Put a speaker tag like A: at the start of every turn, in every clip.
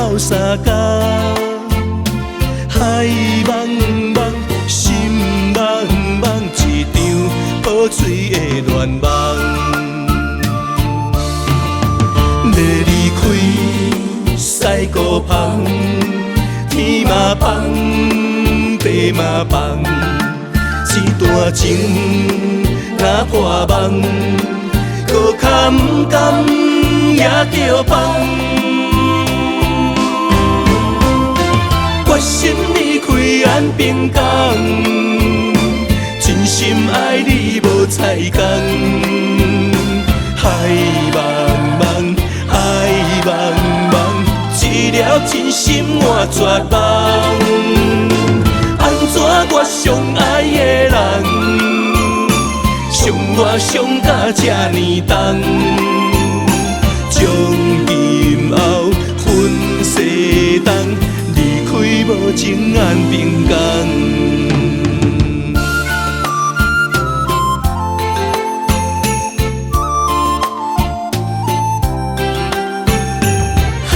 A: 透三更，海茫茫，心茫茫，一场破碎的乱梦。要离开西湖旁，天嘛放，地嘛放，一段情若破梦，搁较不甘也着放。 决心离开安平港，真心爱你无彩工。海茫茫，海茫茫，一了真心换绝望。安怎我上爱的人，伤我伤甲这呢重，将今后分西东。 开无情安平港，
B: 海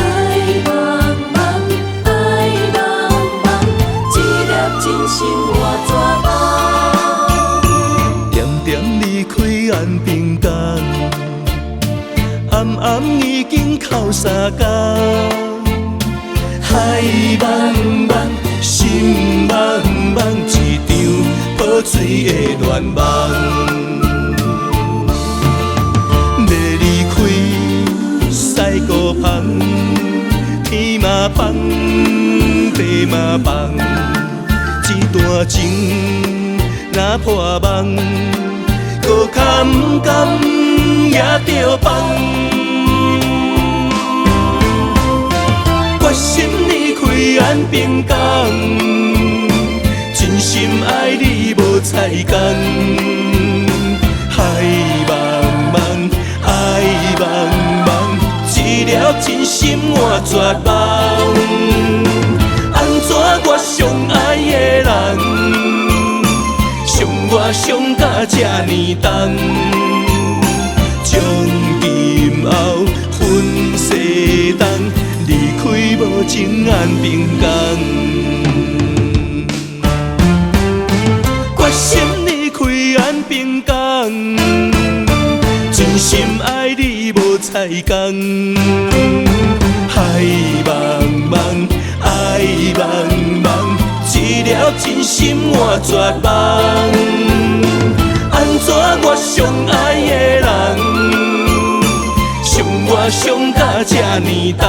B: 茫茫，海茫茫，一粒真心换绝望。
A: 点点离开安平港，暗暗已经哭三更。 海茫茫，心茫茫，一场破碎的乱梦。要离开西湖旁，天嘛放，地嘛放，一段情若破梦，搁较不甘也着放。 决心离开安平港，真心爱你无彩工。海茫茫，海茫茫，一了真心换绝望。安怎我上爱的人，伤我伤甲这呢重，将今后分西东。 离开无情安平港，决心离开安平港，真心爱你无彩工。海茫茫，海茫茫，一了真心换绝望。安怎我上爱的人？ 伤我伤甲这呢重，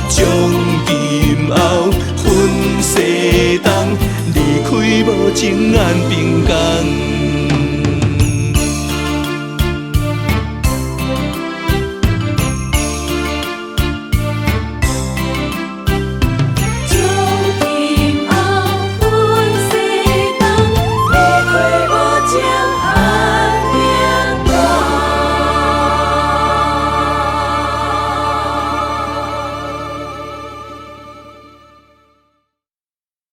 A: 将今后分西东，离开无情安平港。